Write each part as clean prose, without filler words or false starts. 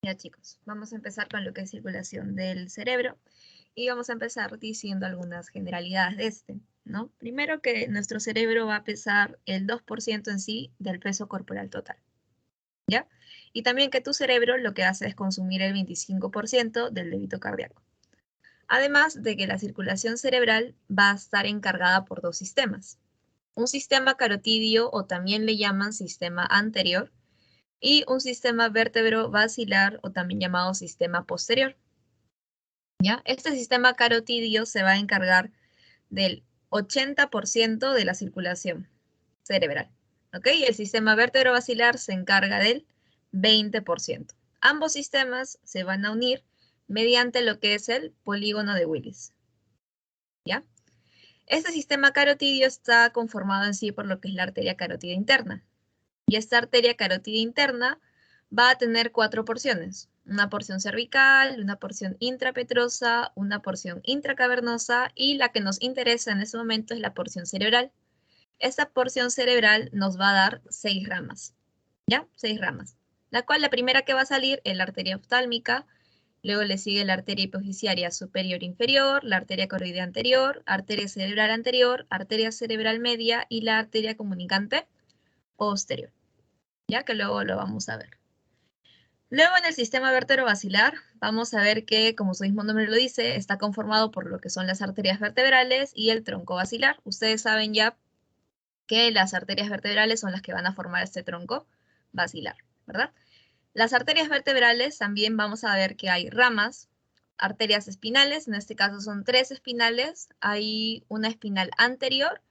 Ya chicos, vamos a empezar con lo que es circulación del cerebro y vamos a empezar diciendo algunas generalidades de este, ¿no? Primero que nuestro cerebro va a pesar el 2% en sí del peso corporal total, ¿ya? Y también que tu cerebro lo que hace es consumir el 25% del débito cardíaco. Además de que la circulación cerebral va a estar encargada por dos sistemas. Un sistema carotidio o también le llaman sistema anterior, y un sistema vértebro-basilar o también llamado sistema posterior. ¿Ya? Este sistema carotidio se va a encargar del 80% de la circulación cerebral. ¿Ok? Y el sistema vértebro-basilar se encarga del 20%. Ambos sistemas se van a unir mediante lo que es el polígono de Willis. ¿Ya? Este sistema carotidio está conformado en sí por lo que es la arteria carótida interna. Y esta arteria carótida interna va a tener 4 porciones. Una porción cervical, una porción intrapetrosa, una porción intracavernosa y la que nos interesa en este momento es la porción cerebral. Esta porción cerebral nos va a dar 6 ramas, ¿ya? 6 ramas. La cual la primera que va a salir es la arteria oftálmica, luego le sigue la arteria hipofisiaria superior inferior, la arteria coroidea anterior, arteria cerebral anterior, arteria cerebral media y la arteria comunicante posterior. Ya que luego lo vamos a ver. Luego en el sistema vértebro-basilar vamos a ver que, como su mismo nombre lo dice, está conformado por lo que son las arterias vertebrales y el tronco basilar. Ustedes saben ya que las arterias vertebrales son las que van a formar este tronco basilar, ¿verdad? Las arterias vertebrales también vamos a ver que hay ramas, arterias espinales, en este caso son 3 espinales, hay una espinal anterior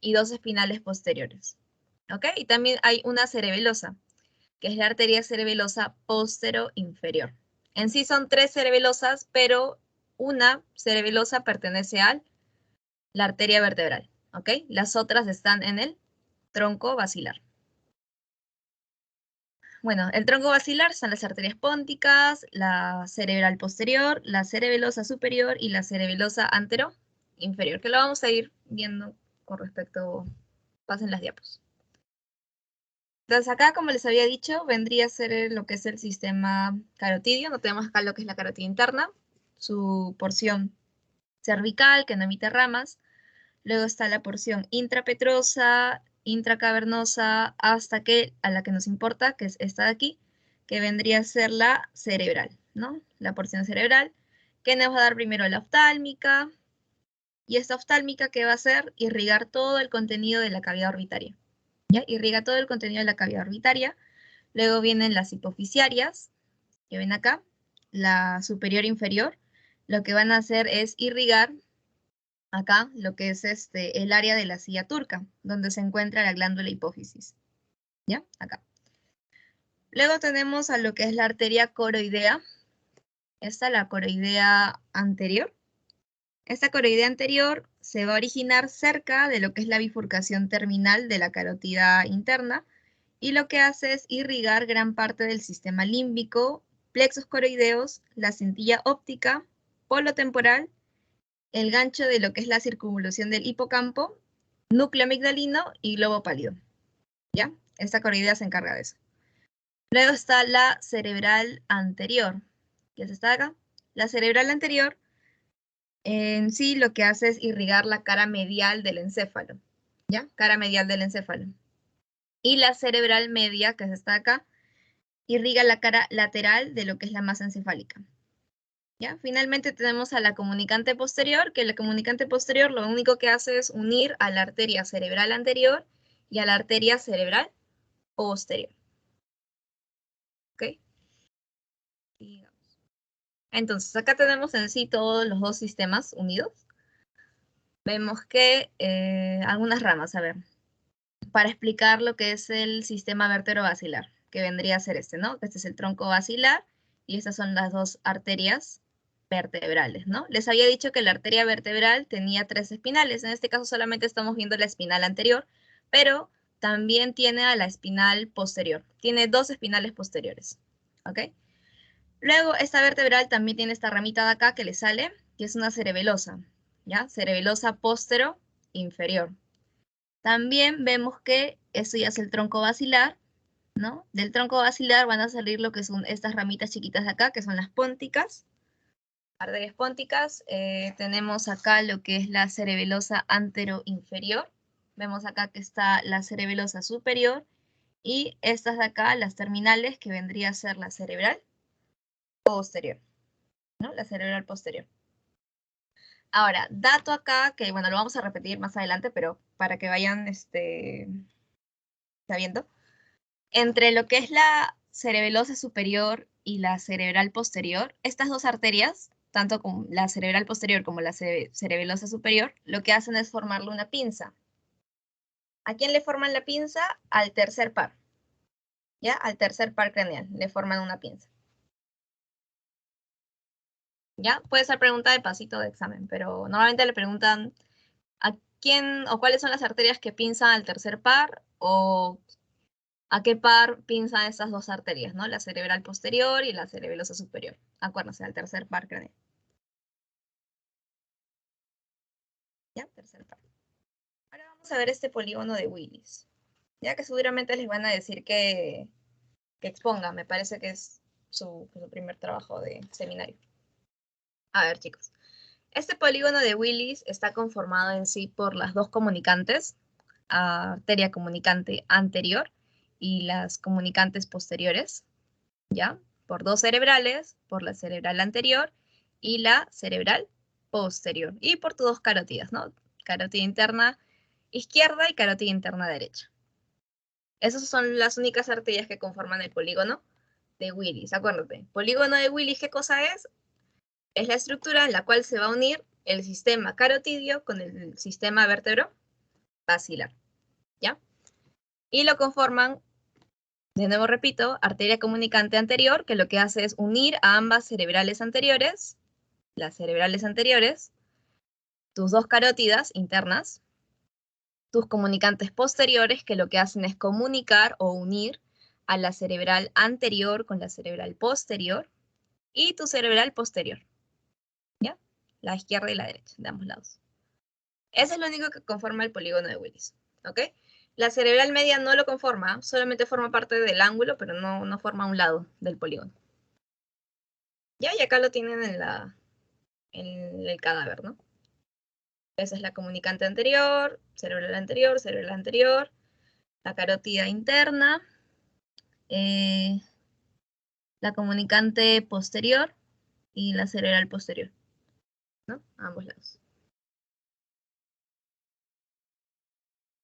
y 2 espinales posteriores, ¿ok? Y también hay una cerebelosa, que es la arteria cerebelosa postero-inferior. En sí son 3 cerebelosas, pero una cerebelosa pertenece a la arteria vertebral, ¿ok? Las otras están en el tronco basilar. Bueno, el tronco basilar son las arterias pónticas, la cerebral posterior, la cerebelosa superior y la cerebelosa antero-inferior, que lo vamos a ir viendo con respecto, pasen las diapos. Entonces acá, como les había dicho, vendría a ser lo que es el sistema carotidio. No tenemos acá lo que es la carotida interna, su porción cervical, que no emite ramas. Luego está la porción intrapetrosa, intracavernosa, hasta que, a la que nos importa, que es esta de aquí, que vendría a ser la cerebral, ¿no? La porción cerebral, que nos va a dar primero la oftálmica, y esta oftálmica, ¿qué va a hacer? Irrigar todo el contenido de la cavidad orbitaria. ¿Ya? Irriga todo el contenido de la cavidad orbitaria. Luego vienen las hipofisiarias, que ven acá, la superior e inferior. Lo que van a hacer es irrigar acá lo que es el área de la silla turca, donde se encuentra la glándula hipófisis. ¿Ya? Acá. Luego tenemos a lo que es la arteria coroidea. Esta, la coroidea anterior. Esta coroidea anterior se va a originar cerca de lo que es la bifurcación terminal de la carótida interna, y lo que hace es irrigar gran parte del sistema límbico, plexos coroideos, la cintilla óptica, polo temporal, el gancho de lo que es la circunvolución del hipocampo, núcleo amigdalino y globo pálido. ¿Ya? Esta coroidea se encarga de eso. Luego está la cerebral anterior, que es esta de acá. La cerebral anterior en sí lo que hace es irrigar la cara medial del encéfalo. ¿Ya? Cara medial del encéfalo. Y la cerebral media, que es esta de acá, irriga la cara lateral de lo que es la masa encefálica. ¿Ya? Finalmente tenemos a la comunicante posterior, que la comunicante posterior lo único que hace es unir a la arteria cerebral anterior y a la arteria cerebral posterior. ¿Ok? Entonces, acá tenemos en sí todos los dos sistemas unidos. Vemos que algunas ramas, a ver, para explicar lo que es el sistema vértebro-basilar, que vendría a ser este, ¿no? Este es el tronco basilar y estas son las dos arterias vertebrales, ¿no? Les había dicho que la arteria vertebral tenía 3 espinales. En este caso solamente estamos viendo la espinal anterior, pero también tiene a la espinal posterior. Tiene 2 espinales posteriores, ¿ok? Luego, esta vertebral también tiene esta ramita de acá que le sale, que es una cerebelosa, ¿ya? Cerebelosa postero-inferior. También vemos que esto ya es el tronco basilar, ¿no? Del tronco basilar van a salir lo que son estas ramitas chiquitas de acá, que son las pónticas, arterias pónticas. Tenemos acá lo que es la cerebelosa anteroinferior. Vemos acá que está la cerebelosa superior y estas de acá, las terminales, que vendría a ser la cerebral posterior, ¿no? La cerebral posterior. Ahora, dato acá, que bueno, lo vamos a repetir más adelante, pero para que vayan sabiendo. Entre lo que es la cerebelosa superior y la cerebral posterior, estas dos arterias, tanto como la cerebral posterior como la cerebelosa superior, lo que hacen es formarle una pinza. ¿A quién le forman la pinza? Al tercer par. ¿Ya? Al tercer par craneal le forman una pinza. ¿Ya? Puede ser pregunta de pasito de examen, pero normalmente le preguntan a quién o cuáles son las arterias que pinzan al tercer par o a qué par pinzan estas dos arterias, ¿no? La cerebral posterior y la cerebelosa superior. Acuérdense, al tercer par craneal. ¿Ya? Tercer par. Ahora vamos a ver este polígono de Willis. Ya que seguramente les van a decir que expongan. Me parece que es su primer trabajo de seminario. A ver, chicos. Este polígono de Willis está conformado en sí por las dos comunicantes, arteria comunicante anterior y las comunicantes posteriores, ¿ya? Por dos cerebrales, por la cerebral anterior y la cerebral posterior. Y por tus dos carótidas, ¿no? Carótida interna izquierda y carótida interna derecha. Esas son las únicas arterias que conforman el polígono de Willis. Acuérdate, polígono de Willis, ¿qué cosa es? Es la estructura en la cual se va a unir el sistema carotidio con el sistema vértebro-basilar, ¿ya? Y lo conforman, de nuevo repito, arteria comunicante anterior, que lo que hace es unir a ambas cerebrales anteriores, las cerebrales anteriores, tus dos carótidas internas, tus comunicantes posteriores, que lo que hacen es comunicar o unir a la cerebral anterior con la cerebral posterior, y tu cerebral posterior, ¿ya? La izquierda y la derecha, de ambos lados. Eso es lo único que conforma el polígono de Willis, ¿ok? La cerebral media no lo conforma, solamente forma parte del ángulo, pero no forma un lado del polígono. ¿Ya? Y acá lo tienen en el cadáver, ¿no? Esa es la comunicante anterior, cerebral anterior, la carótida interna, la comunicante posterior y la cerebral posterior, ¿no? A ambos lados.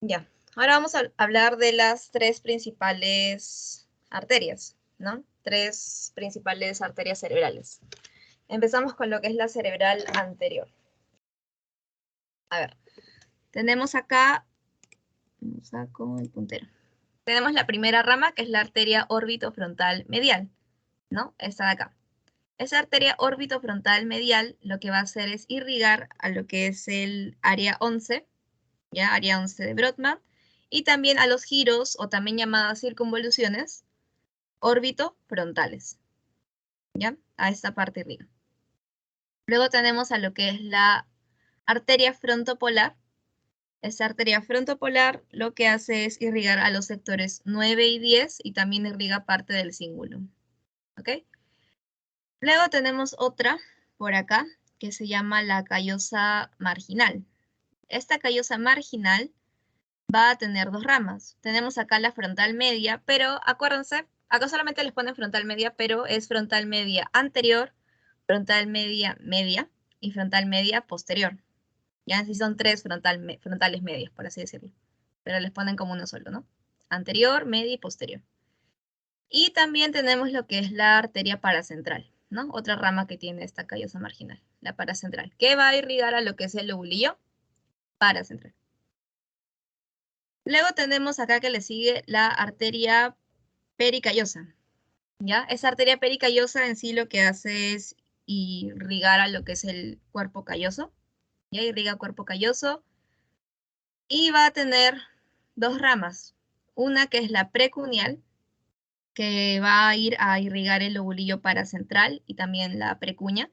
Ya, ahora vamos a hablar de las tres principales arterias, ¿no? Tres principales arterias cerebrales. Empezamos con lo que es la cerebral anterior. A ver, tenemos acá, saco el puntero. Tenemos la primera rama, que es la arteria órbito-frontal medial, ¿no? Esta de acá. Esa arteria órbito-frontal medial lo que va a hacer es irrigar a lo que es el área 11, ¿ya? Área 11 de Brodmann, y también a los giros, o también llamadas circunvoluciones, órbito-frontales, ¿ya? A esta parte irriga. Luego tenemos a lo que es la arteria frontopolar. Esta arteria frontopolar lo que hace es irrigar a los sectores 9 y 10 y también irriga parte del cingulum, ¿ok? Luego tenemos otra por acá que se llama la callosa marginal. Esta callosa marginal va a tener dos ramas. Tenemos acá la frontal media, pero acuérdense, acá solamente les ponen frontal media, pero es frontal media anterior, frontal media media y frontal media posterior. Ya así son tres frontales medias, por así decirlo. Pero les ponen como uno solo, ¿no? Anterior, media y posterior. Y también tenemos lo que es la arteria paracentral, ¿no? Otra rama que tiene esta callosa marginal, la paracentral, que va a irrigar a lo que es el lobulillo paracentral. Luego tenemos acá que le sigue la arteria pericallosa, ¿ya? Esa arteria pericallosa en sí lo que hace es irrigar a lo que es el cuerpo calloso, ¿ya? Irriga cuerpo calloso y va a tener dos ramas. Una que es la precuneal, que va a ir a irrigar el lobulillo paracentral y también la precuña.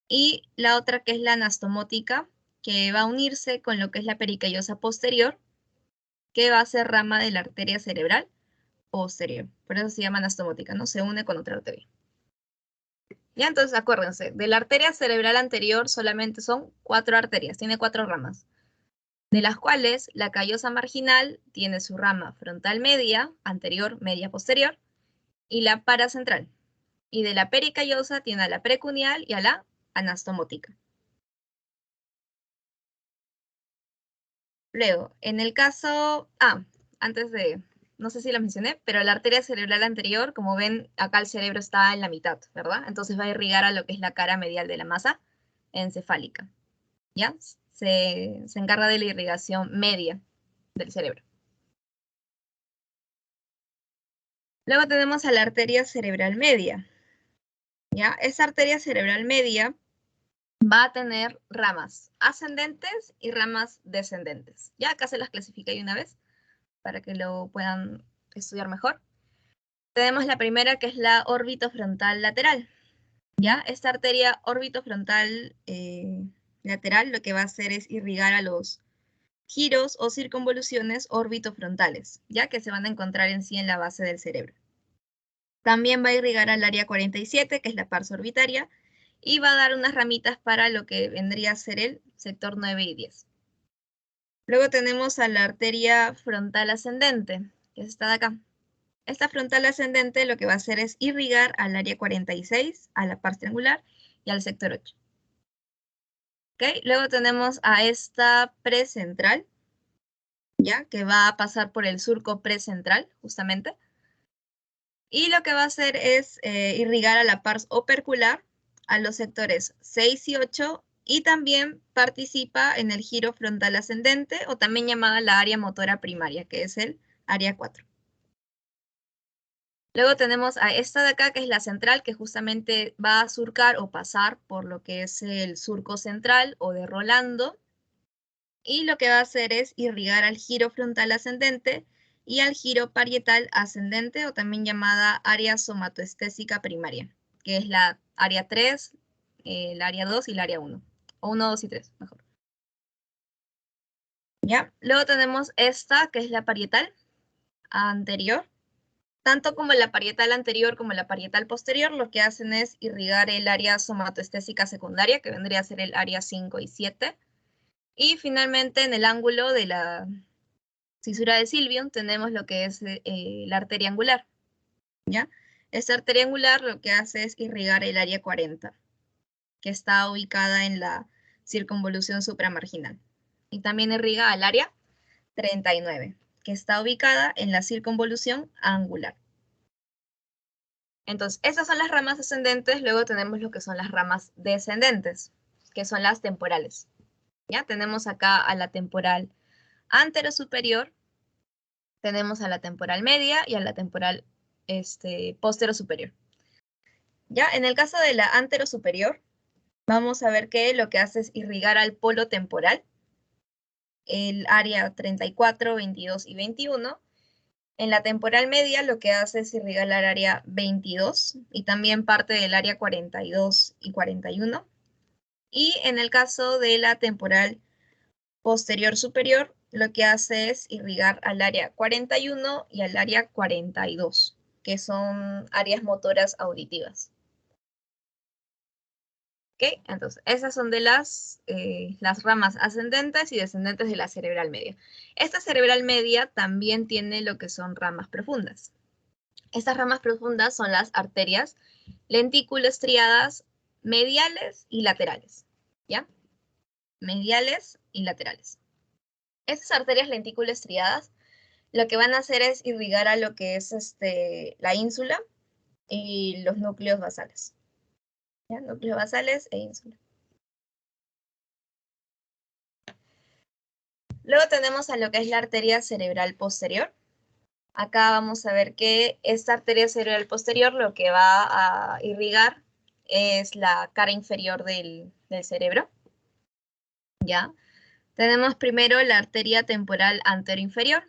Y la otra que es la anastomótica, que va a unirse con lo que es la pericallosa posterior, que va a ser rama de la arteria cerebral posterior. Por eso se llama anastomótica, ¿no? Se une con otra arteria. Ya, entonces acuérdense, de la arteria cerebral anterior solamente son 4 arterias, tiene 4 ramas, de las cuales la callosa marginal tiene su rama frontal media, anterior, media, posterior, y la paracentral. Y de la pericallosa tiene a la precuneal y a la anastomótica. Luego, en el caso, antes de, no sé si la mencioné, pero la arteria cerebral anterior, como ven, acá el cerebro está en la mitad, ¿verdad? Entonces va a irrigar a lo que es la cara medial de la masa encefálica, ¿ya? Se encarga de la irrigación media del cerebro. Luego tenemos a la arteria cerebral media, ¿ya? Esa arteria cerebral media va a tener ramas ascendentes y ramas descendentes. Ya acá se las clasifica de una vez para que lo puedan estudiar mejor. Tenemos la primera, que es la orbitofrontal lateral. ¿Ya? Esta arteria orbitofrontal lateral lo que va a hacer es irrigar a los giros o circunvoluciones orbitofrontales, ya que se van a encontrar en sí en la base del cerebro. También va a irrigar al área 47, que es la pars orbitaria, y va a dar unas ramitas para lo que vendría a ser el sector 9 y 10. Luego tenemos a la arteria frontal ascendente, que es esta de acá. Esta frontal ascendente lo que va a hacer es irrigar al área 46, a la pars triangular y al sector 8. ¿Okay? Luego tenemos a esta precentral, ¿ya? Que va a pasar por el surco precentral, justamente. Y lo que va a hacer es irrigar a la pars opercular, a los sectores 6 y 8, y también participa en el giro frontal ascendente, o también llamada la área motora primaria, que es el área 4. Luego tenemos a esta de acá, que es la central, que justamente va a surcar o pasar por lo que es el surco central o de Rolando. Y lo que va a hacer es irrigar al giro frontal ascendente y al giro parietal ascendente, o también llamada área somatoestésica primaria, que es la área 3, el área 2 y el área 1. O 1, 2 y 3, mejor. ¿Ya? Luego tenemos esta, que es la parietal anterior. Tanto como la parietal anterior como la parietal posterior, lo que hacen es irrigar el área somatoestésica secundaria, que vendría a ser el área 5 y 7. Y finalmente, en el ángulo de la cisura de Sylvium, tenemos lo que es la arteria angular, ¿ya? Esta arteria angular lo que hace es irrigar el área 40, que está ubicada en la circunvolución supramarginal. Y también irriga al área 39, que está ubicada en la circunvolución angular. Entonces, esas son las ramas ascendentes. Luego tenemos lo que son las ramas descendentes, que son las temporales. ¿Ya? Tenemos acá a la temporal anterosuperior, tenemos a la temporal media y a la temporal posterosuperior. Ya, en el caso de la anterosuperior, vamos a ver que lo que hace es irrigar al polo temporal, el área 34, 22 y 21. En la temporal media lo que hace es irrigar al área 22 y también parte del área 42 y 41. Y en el caso de la temporal posterior superior, lo que hace es irrigar al área 41 y al área 42, que son áreas motoras auditivas. ¿Ok? Entonces, esas son de las ramas ascendentes y descendentes de la cerebral media. Esta cerebral media también tiene lo que son ramas profundas. Estas ramas profundas son las arterias lentículo-estriadas mediales y laterales, ¿ya? Mediales y laterales. Estas arterias lentículo-estriadas lo que van a hacer es irrigar a lo que es la ínsula y los núcleos basales, ¿ya? Núcleos basales e ínsula. Luego tenemos a lo que es la arteria cerebral posterior. Acá vamos a ver que esta arteria cerebral posterior lo que va a irrigar es la cara inferior del cerebro, ¿ya? Tenemos primero la arteria temporal anteroinferior,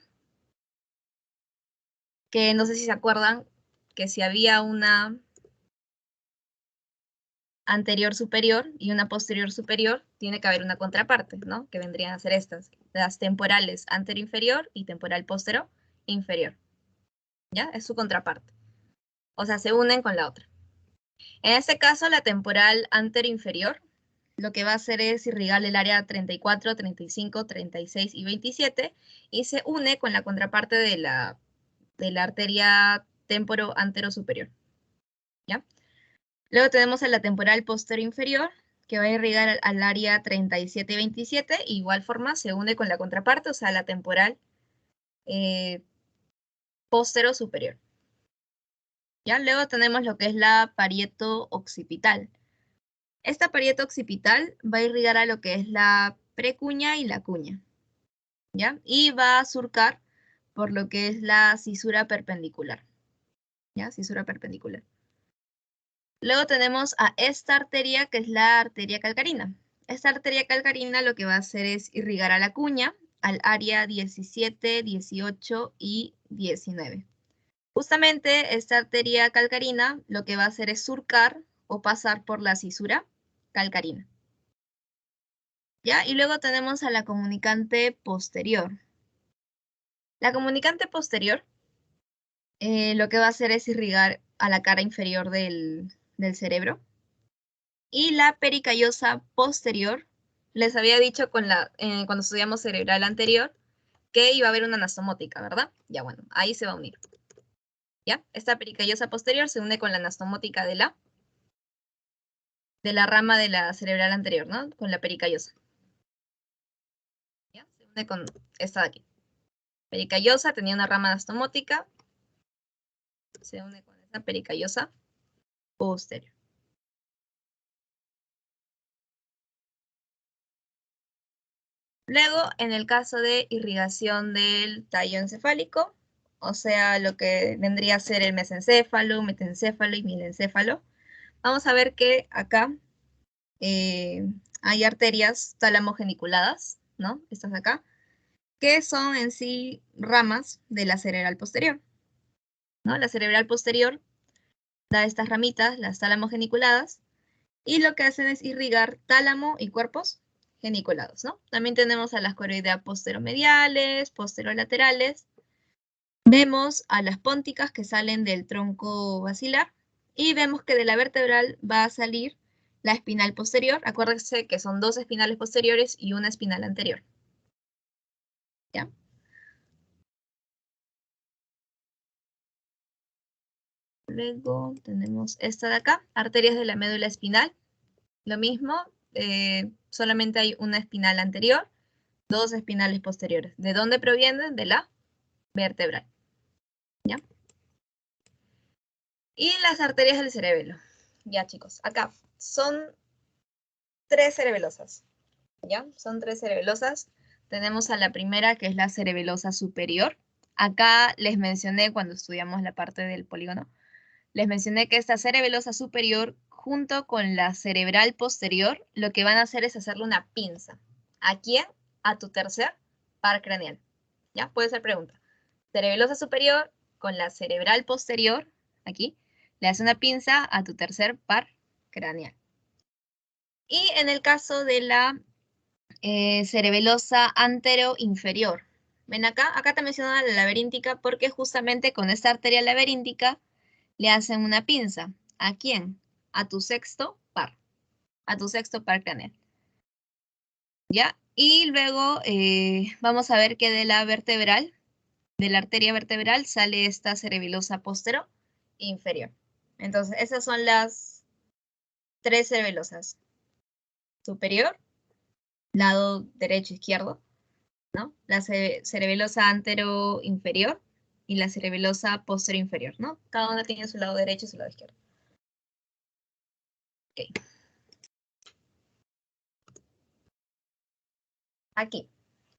que no sé si se acuerdan que si había una anterior superior y una posterior superior, tiene que haber una contraparte, ¿no? Que vendrían a ser estas, las temporales anteroinferior y temporal postero inferior. ¿ya? Es su contraparte. O sea, se unen con la otra. En este caso, la temporal anteroinferior lo que va a hacer es irrigar el área 34, 35, 36 y 27 y se une con la contraparte de la arteria temporo-antero-superior. ¿Ya? Luego tenemos a la temporal posterior-inferior, que va a irrigar al área 37 y 27, igual forma se une con la contraparte, o sea, la temporal postero-superior. ¿Ya? Luego tenemos lo que es la parieto-occipital. Esta parieto-occipital va a irrigar a lo que es la precuña y la cuña, ¿ya? Y va a surcar por lo que es la cisura perpendicular, ¿ya? Cisura perpendicular. Luego tenemos a esta arteria, que es la arteria calcarina. Esta arteria calcarina lo que va a hacer es irrigar a la cuña, al área 17, 18 y 19. Justamente esta arteria calcarina lo que va a hacer es surcar o pasar por la cisura calcarina. ¿Ya? Y luego tenemos a la comunicante posterior. La comunicante posterior lo que va a hacer es irrigar a la cara inferior del cerebro. Y la pericallosa posterior, les había dicho cuando estudiamos cerebral anterior que iba a haber una anastomótica, ¿verdad? Ya bueno, ahí se va a unir. ¿Ya? Esta pericallosa posterior se une con la anastomótica de la rama de la cerebral anterior, ¿no? Con la pericallosa. ¿Ya? Se une con esta de aquí. Pericallosa tenía una rama anastomótica, se une con esta pericallosa posterior. Luego, en el caso de irrigación del tallo encefálico, o sea, lo que vendría a ser el mesencéfalo, metencéfalo y mielencéfalo, vamos a ver que acá hay arterias tálamo-geniculadas, ¿no? Estas de acá, que son en sí ramas de la cerebral posterior, ¿no? La cerebral posterior da estas ramitas, las tálamo-geniculadas, y lo que hacen es irrigar tálamo y cuerpos geniculados, ¿no? También tenemos a las coroideas posteromediales, posterolaterales. Vemos a las pónticas que salen del tronco basilar y vemos que de la vertebral va a salir la espinal posterior. Acuérdense que son dos espinales posteriores y una espinal anterior. ¿Ya? Luego tenemos esta de acá, arterias de la médula espinal. Lo mismo, solamente hay una espinal anterior, dos espinales posteriores. ¿De dónde provienen? De la vertebral. ¿Ya? Y las arterias del cerebelo. Ya, chicos, acá son tres cerebelosas. ¿Ya? Son tres cerebelosas. Tenemos a la primera, que es la cerebelosa superior. Acá les mencioné, cuando estudiamos la parte del polígono, les mencioné que esta cerebelosa superior, junto con la cerebral posterior, lo que van a hacer es hacerle una pinza. ¿A quién? A tu tercer par craneal. ¿Ya? Puede ser pregunta. Cerebelosa superior con la cerebral posterior, aquí, le hace una pinza a tu tercer par craneal. Y en el caso de la cerebelosa antero-inferior. Ven acá, acá te menciono la laberíntica porque justamente con esta arteria laberíntica le hacen una pinza. ¿A quién? A tu sexto par. A tu sexto par craneal. ¿Ya? Y luego vamos a ver que de la vertebral, de la arteria vertebral, sale esta cerebelosa postero inferior. Entonces, esas son las tres cerebelosas. Superior, lado derecho, izquierdo, ¿no? La cerebelosa antero inferior y la cerebelosa postero inferior, ¿no? Cada una tiene su lado derecho y su lado izquierdo. Ok. Aquí.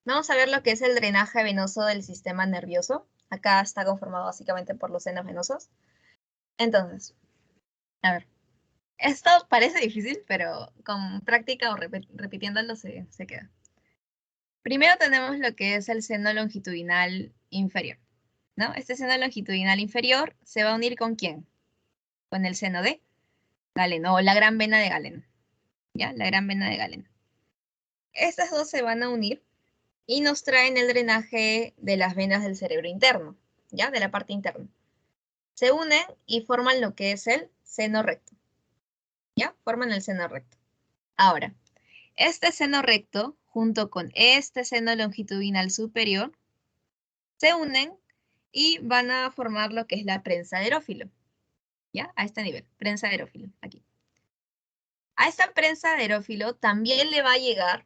Vamos a ver lo que es el drenaje venoso del sistema nervioso. Acá está conformado básicamente por los senos venosos. Entonces, a ver. Esto parece difícil, pero con práctica o repitiéndolo se queda. Primero tenemos lo que es el seno longitudinal inferior, ¿no? Este seno longitudinal inferior se va a unir ¿con quién? Con el seno de Galeno, o la gran vena de Galeno, ¿ya? La gran vena de Galeno. Estas dos se van a unir y nos traen el drenaje de las venas del cerebro interno, ¿ya? De la parte interna. se unen y forman lo que es el seno recto. ¿Ya? Forman el seno recto. Ahora, este seno recto, junto con este seno longitudinal superior, se unen y van a formar lo que es la prensa de Erófilo. ¿Ya? A este nivel, prensa de Erófilo, aquí. A esta prensa de Erófilo también le va a llegar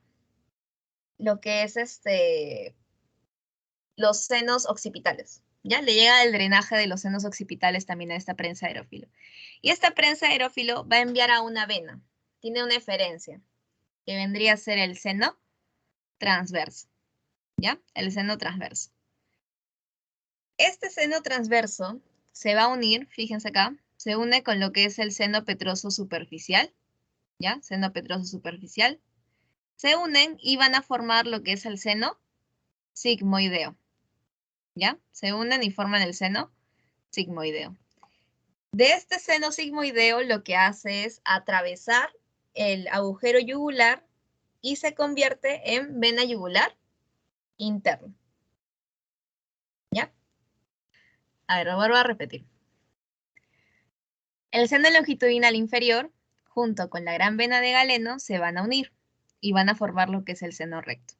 lo que es los senos occipitales. ¿Ya? Le llega el drenaje de los senos occipitales también a esta prensa de Erófilo. Y esta prensa de Erófilo va a enviar a una vena. Tiene una eferencia, que vendría a ser el seno transverso. ¿Ya? El seno transverso. Este seno transverso se va a unir, fíjense acá, se une con lo que es el seno petroso superficial. ¿Ya? Seno petroso superficial. Se unen y van a formar lo que es el seno sigmoideo. ¿Ya? Se unen y forman el seno sigmoideo. De este seno sigmoideo lo que hace es atravesar el agujero yugular y se convierte en vena yugular interna. ¿Ya? A ver, lo vuelvo a repetir. El seno longitudinal inferior, junto con la gran vena de Galeno, se van a unir y van a formar lo que es el seno recto.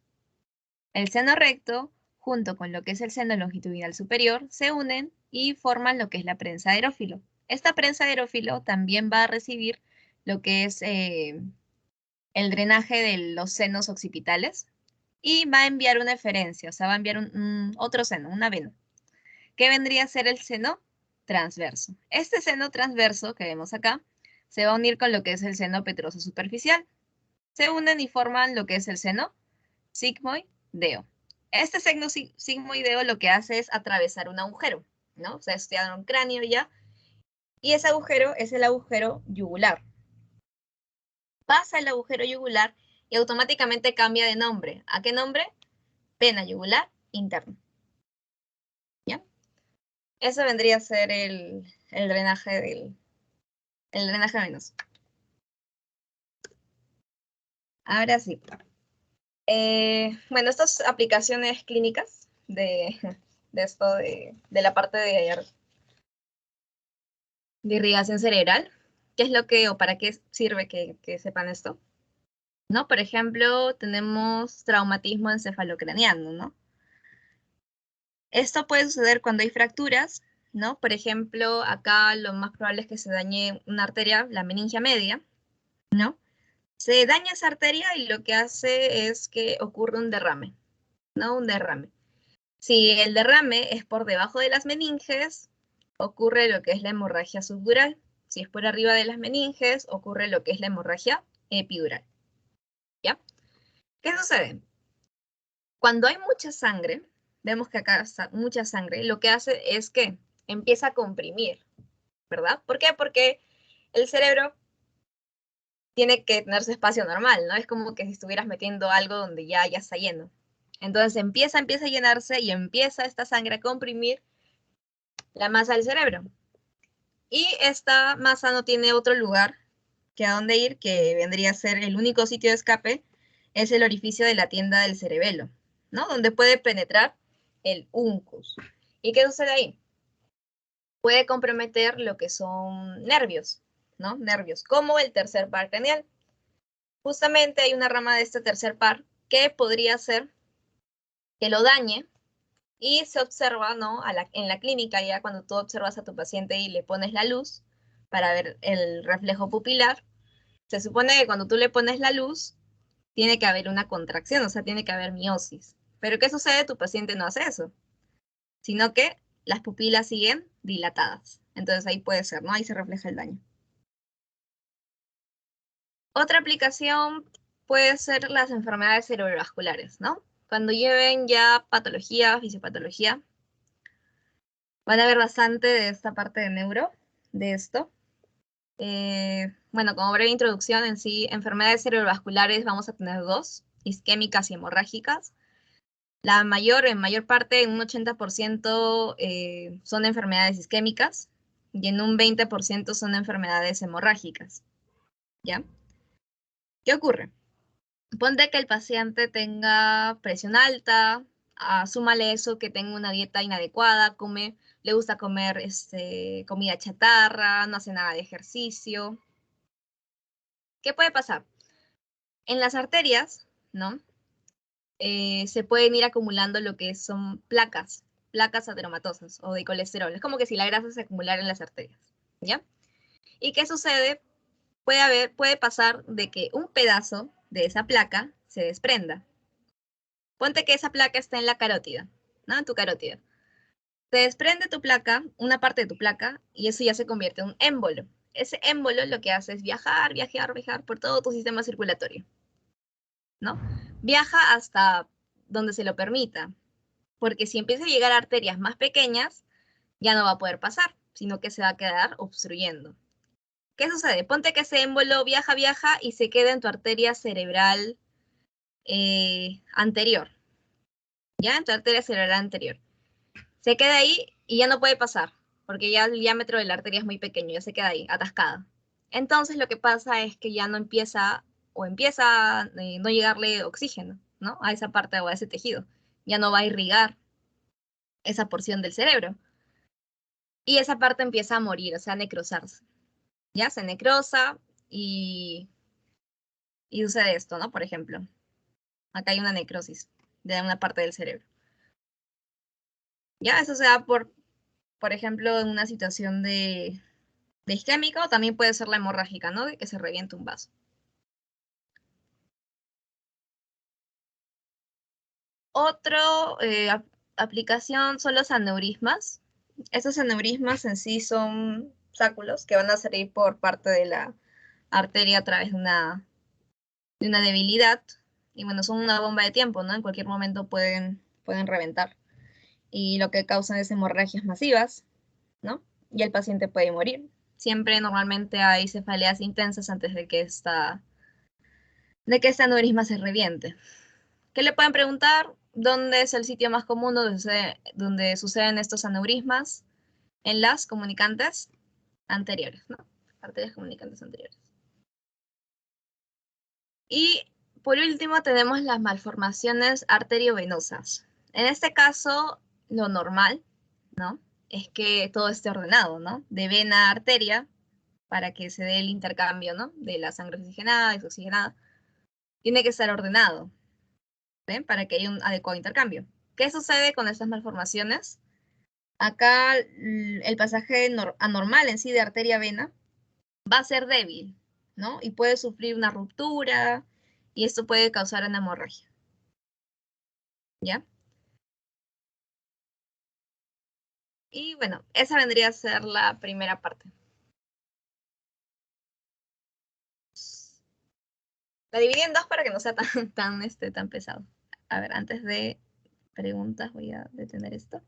El seno recto, junto con lo que es el seno longitudinal superior, se unen y forman lo que es la prensa de Erófilo. Esta prensa de Erófilo también va a recibir lo que es el drenaje de los senos occipitales y va a enviar una eferencia, o sea, va a enviar otro seno, una vena, que vendría a ser el seno transverso. Este seno transverso que vemos acá se va a unir con lo que es el seno petroso superficial. Se unen y forman lo que es el seno sigmoideo. Este seno sigmoideo lo que hace es atravesar un agujero, ¿no? O sea, estudiaron un cráneo ya, y ese agujero es el agujero yugular. Pasa el agujero yugular y automáticamente cambia de nombre. ¿A qué nombre? Vena yugular interna. ¿Ya? Eso vendría a ser el drenaje venoso. Ahora sí. Bueno, estas aplicaciones clínicas de esto de la parte de irrigación cerebral, ¿qué es lo que o para qué sirve que sepan esto? ¿No? Por ejemplo, tenemos traumatismo encefalocraniano, ¿no? Esto puede suceder cuando hay fracturas, ¿no? Por ejemplo, acá lo más probable es que se dañe una arteria, la meningia media, ¿no? Se daña esa arteria y lo que hace es que ocurre un derrame, ¿no? Un derrame. Si el derrame es por debajo de las meninges, ocurre lo que es la hemorragia subdural. Si es por arriba de las meninges, ocurre lo que es la hemorragia epidural. ¿Ya? ¿Qué sucede? Cuando hay mucha sangre, vemos que acá está mucha sangre, lo que hace es que empieza a comprimir, ¿verdad? ¿Por qué? Porque el cerebro tiene que tener su espacio normal, ¿no? Es como que si estuvieras metiendo algo donde ya está lleno. Entonces empieza a llenarse y empieza esta sangre a comprimir la masa del cerebro. Y esta masa no tiene otro lugar que a dónde ir, que vendría a ser el único sitio de escape, es el orificio de la tienda del cerebelo, ¿no? Donde puede penetrar el uncus. ¿Y qué sucede ahí? Puede comprometer lo que son nervios, ¿no? Nervios, como el tercer par craneal. Justamente hay una rama de este tercer par que podría ser que lo dañe y se observa, ¿no? En la clínica, ya cuando tú observas a tu paciente y le pones la luz para ver el reflejo pupilar, se supone que cuando tú le pones la luz, tiene que haber una contracción, o sea, tiene que haber miosis. Pero ¿qué sucede? Tu paciente no hace eso, sino que las pupilas siguen dilatadas. Entonces ahí puede ser, ¿no? Ahí se refleja el daño. Otra aplicación puede ser las enfermedades cerebrovasculares, ¿no? Cuando lleven ya patología, fisiopatología, van a ver bastante de esta parte de neuro, de esto. Bueno, como breve introducción en sí, enfermedades cerebrovasculares vamos a tener dos, isquémicas y hemorrágicas. En mayor parte, en un 80% son enfermedades isquémicas y en un 20% son enfermedades hemorrágicas. ¿Ya? ¿Qué ocurre? Ponte que el paciente tenga presión alta, súmale eso que tenga una dieta inadecuada, le gusta comer comida chatarra, no hace nada de ejercicio. ¿Qué puede pasar? En las arterias, ¿no? Se pueden ir acumulando lo que son placas ateromatosas o de colesterol. Es como que si la grasa se acumulara en las arterias, ¿ya? ¿Y qué sucede? Puede pasar de que un pedazo de esa placa se desprenda. Ponte que esa placa está en la carótida, ¿no? En tu carótida. Se desprende tu placa, una parte de tu placa, y eso ya se convierte en un émbolo. Ese émbolo lo que hace es viajar por todo tu sistema circulatorio, ¿no? Viaja hasta donde se lo permita, porque si empieza a llegar a arterias más pequeñas, ya no va a poder pasar, sino que se va a quedar obstruyendo. ¿Qué sucede? Ponte que ese émbolo viaja y se queda en tu arteria cerebral anterior, ¿ya? En tu arteria cerebral anterior. Se queda ahí y ya no puede pasar, porque ya el diámetro de la arteria es muy pequeño, ya se queda ahí, atascada. Entonces lo que pasa es que ya no empieza a no llegarle oxígeno, ¿no? A esa parte o a ese tejido. Ya no va a irrigar esa porción del cerebro. Y esa parte empieza a morir, o sea, a necrosarse. Ya se necrosa y, y sucede esto, ¿no? Por ejemplo, acá hay una necrosis de una parte del cerebro. Ya, eso se da por ejemplo, en una situación de isquémica o también puede ser la hemorrágica, ¿no? De que se reviente un vaso. Otro aplicación son los aneurismas. Estos aneurismas en sí son sáculos que van a salir por parte de la arteria a través de una debilidad. Y bueno, son una bomba de tiempo, ¿no? En cualquier momento pueden reventar. Y lo que causan es hemorragias masivas, ¿no? Y el paciente puede morir. Siempre normalmente hay cefaleas intensas antes de que este aneurisma se reviente. ¿Qué le pueden preguntar? ¿Dónde es el sitio más común donde suceden estos aneurismas? En las comunicantes anteriores, ¿no? Arterias comunicantes anteriores. Y por último tenemos las malformaciones arteriovenosas. En este caso, lo normal, ¿no? Es que todo esté ordenado, ¿no? De vena a arteria, para que se dé el intercambio, ¿no? De la sangre oxigenada, desoxigenada. Tiene que estar ordenado, ¿ven? Para que haya un adecuado intercambio. ¿Qué sucede con estas malformaciones? Acá el pasaje anormal en sí de arteria-vena va a ser débil, ¿no? Y puede sufrir una ruptura y esto puede causar una hemorragia, ¿ya? Y bueno, esa vendría a ser la primera parte. La dividí en dos para que no sea tan pesado. A ver, antes de preguntas voy a detener esto.